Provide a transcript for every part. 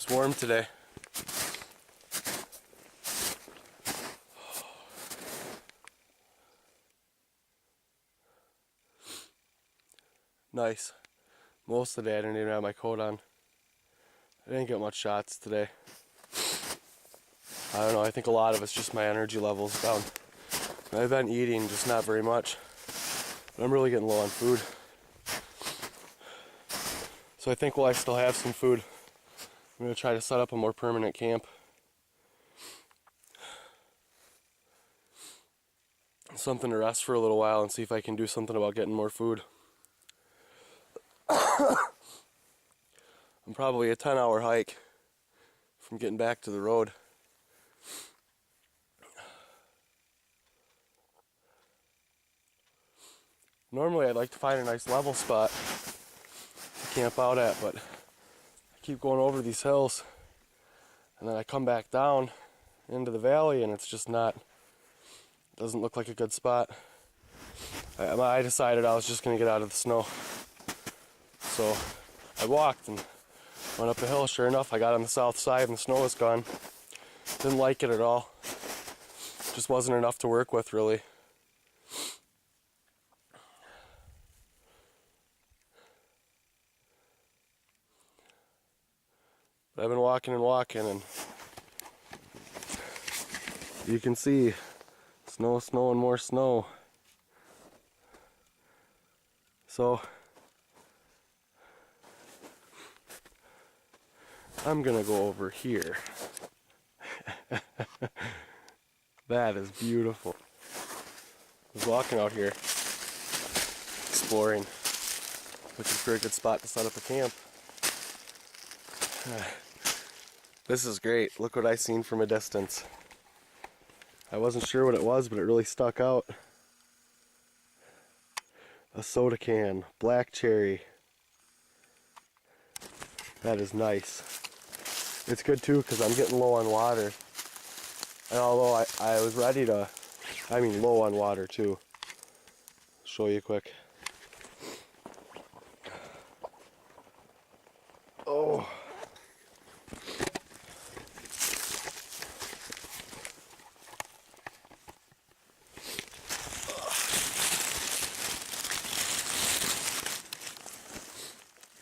It's warm today. Nice. Most of the day I didn't even have my coat on. I didn't get much shots today. I don't know, I think a lot of it's just my energy levels down. I've been eating, just not very much. But I'm really getting low on food. So I think while I still have some food, I'm going to try to set up a more permanent camp. Something to rest for a little while and see if I can do something about getting more food. I'm probably a 10-hour hike from getting back to the road. Normally I'd like to find a nice level spot to camp out at, but I keep going over these hills and then I come back down into the valley and it's just not, doesn't look like a good spot. I decided I was just going to get out of the snow. So I walked and went up a hill. Sure enough, I got on the south side and the snow was gone. Didn't like it at all. Just wasn't enough to work with, really. But I've been walking and walking, and you can see snow, snow, and more snow. So I'm gonna go over here. That is beautiful. I was walking out here, exploring, looking for a good spot to set up a camp. This is great. Look what I seen from a distance. I wasn't sure what it was, but it really stuck out. A soda can, black cherry. That is nice. It's good too because I'm getting low on water. And although I was ready to, low on water too. Show you quick. Oh.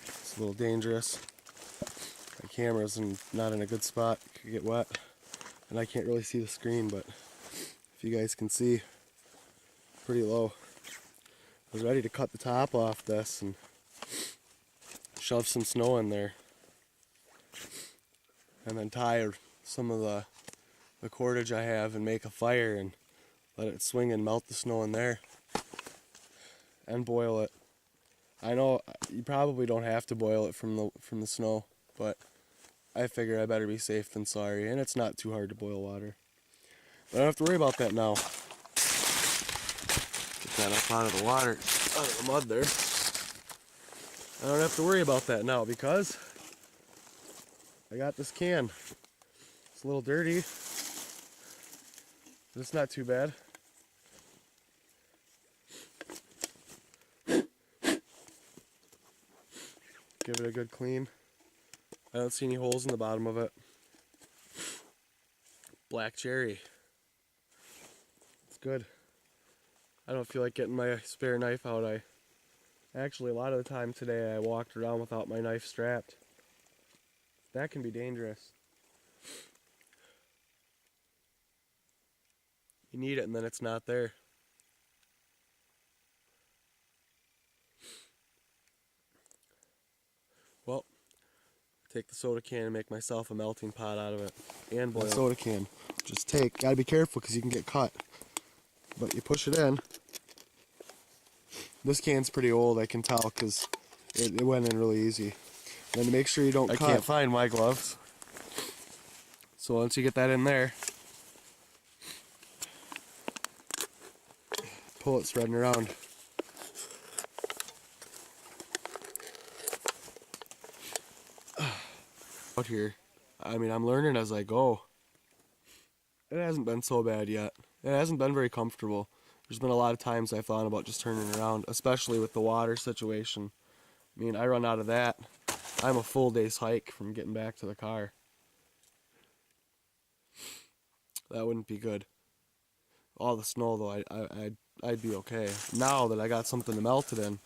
It's a little dangerous. My camera's not in a good spot. It could get wet. And I can't really see the screen, but if you guys can see, pretty low. I was ready to cut the top off this and shove some snow in there. And then tie some of the cordage I have and make a fire and let it swing and melt the snow in there. And boil it. I know you probably don't have to boil it from the snow, but I figure I better be safe than sorry, and it's not too hard to boil water. But I don't have to worry about that now. Get that up out of the water, out of the mud there. I don't have to worry about that now because I got this can. It's a little dirty, but it's not too bad. Give it a good clean. I don't see any holes in the bottom of it. Black cherry. It's good. I don't feel like getting my spare knife out. Actually, a lot of the time today I walked around without my knife strapped. That can be dangerous. You need it and then it's not there. Well, take the soda can and make myself a melting pot out of it. And boil the soda can. Just gotta be careful because you can get cut. But you push it in. This can's pretty old, I can tell, because it went in really easy. And then make sure you don't cut. I can't find my gloves. So once you get that in there, pull it spreading around. Out here, I'm learning as I go. It hasn't been so bad yet. It hasn't been very comfortable. There's been a lot of times I've thought about just turning around, especially with the water situation. I run out of that. I'm a full day's hike from getting back to the car. That wouldn't be good. All the snow though, I'd be okay. Now that I got something to melt it in,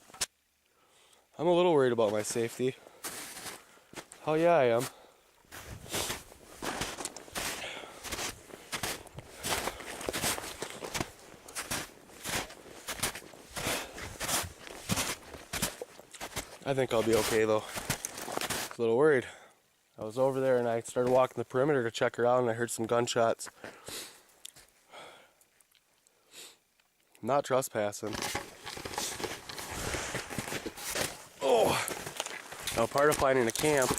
I'm a little worried about my safety. Oh yeah, I am. I think I'll be okay though. A little worried. I was over there and I started walking the perimeter to check around and I heard some gunshots. I'm not trespassing. Oh! Now part of finding a camp,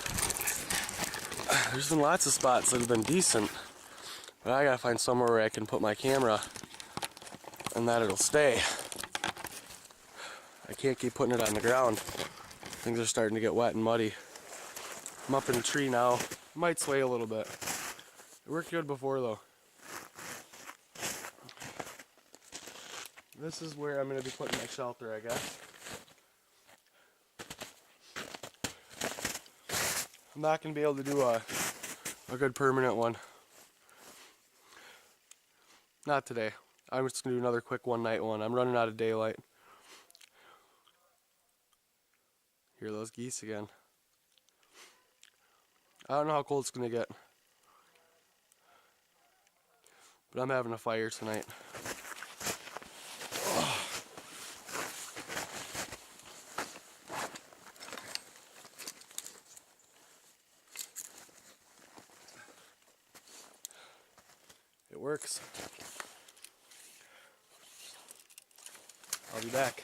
there's been lots of spots that have been decent. But I gotta find somewhere where I can put my camera and that it'll stay. I can't keep putting it on the ground. Things are starting to get wet and muddy. I'm up in a tree now. It might sway a little bit. It worked good before though. This is where I'm going to be putting my shelter, I guess. I'm not going to be able to do a good permanent one. Not today. I'm just going to do another quick one night one. I'm running out of daylight. Hear those geese again. I don't know how cold it's going to get. But I'm having a fire tonight. It works. I'll be back.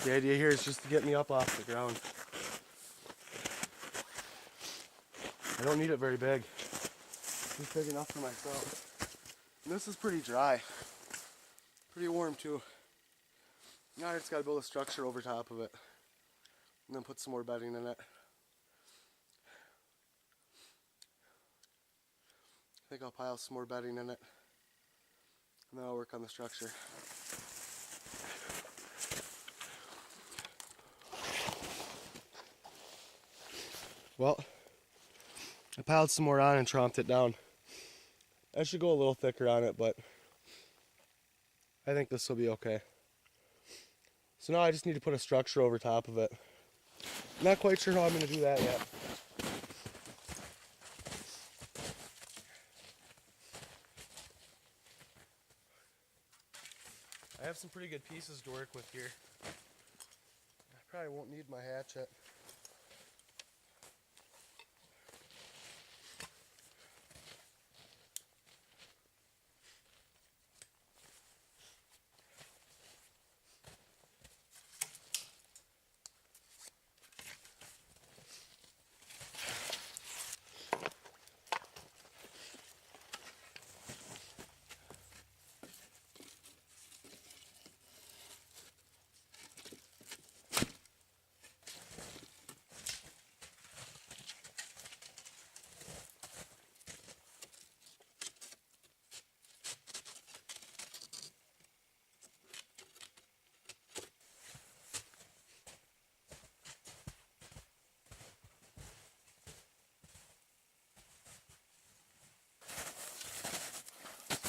The idea here is just to get me up off the ground. I don't need it very big. It's big enough for myself. And this is pretty dry. Pretty warm too. Now I just gotta build a structure over top of it. And then put some more bedding in it. I think I'll pile some more bedding in it. And then I'll work on the structure. Well, I piled some more on and tromped it down. I should go a little thicker on it, but I think this will be okay. So now I just need to put a structure over top of it. I'm not quite sure how I'm going to do that yet. I have some pretty good pieces to work with here. I probably won't need my hatchet.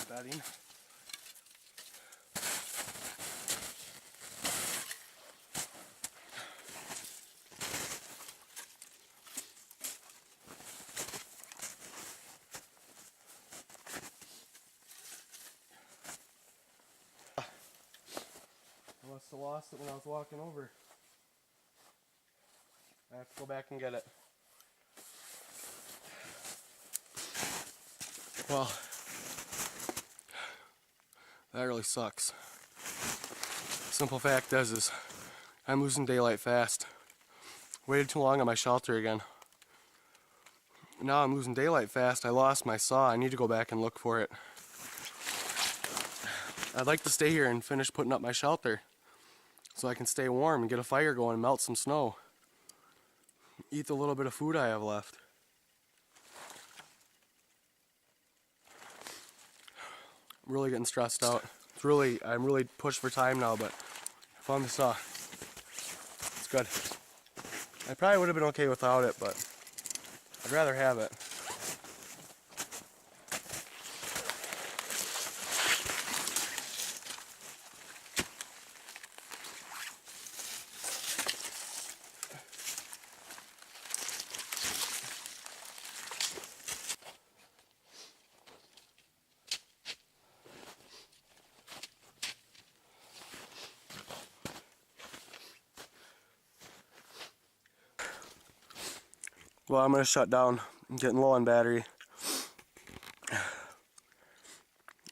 Bedding. I must have lost it when I was walking over. I have to go back and get it. Well, that really sucks. Simple fact is I'm losing daylight fast. Waited too long on my shelter again. Now I'm losing daylight fast. I lost my saw. I need to go back and look for it. I'd like to stay here and finish putting up my shelter so I can stay warm and get a fire going and melt some snow. Eat the little bit of food I have left. I'm really getting stressed out. I'm really pushed for time now, but found the saw. It's good. I probably would have been okay without it, but I'd rather have it. Well, I'm gonna shut down. I'm getting low on battery.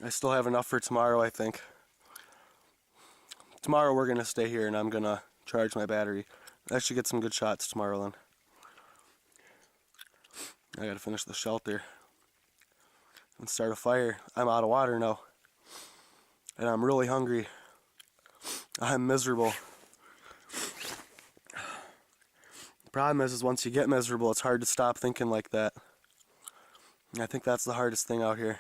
I still have enough for tomorrow, I think. Tomorrow we're gonna stay here and I'm gonna charge my battery. I should get some good shots tomorrow then. I gotta finish the shelter and start a fire. I'm out of water now. And I'm really hungry. I'm miserable. The problem is once you get miserable, it's hard to stop thinking like that. And I think that's the hardest thing out here.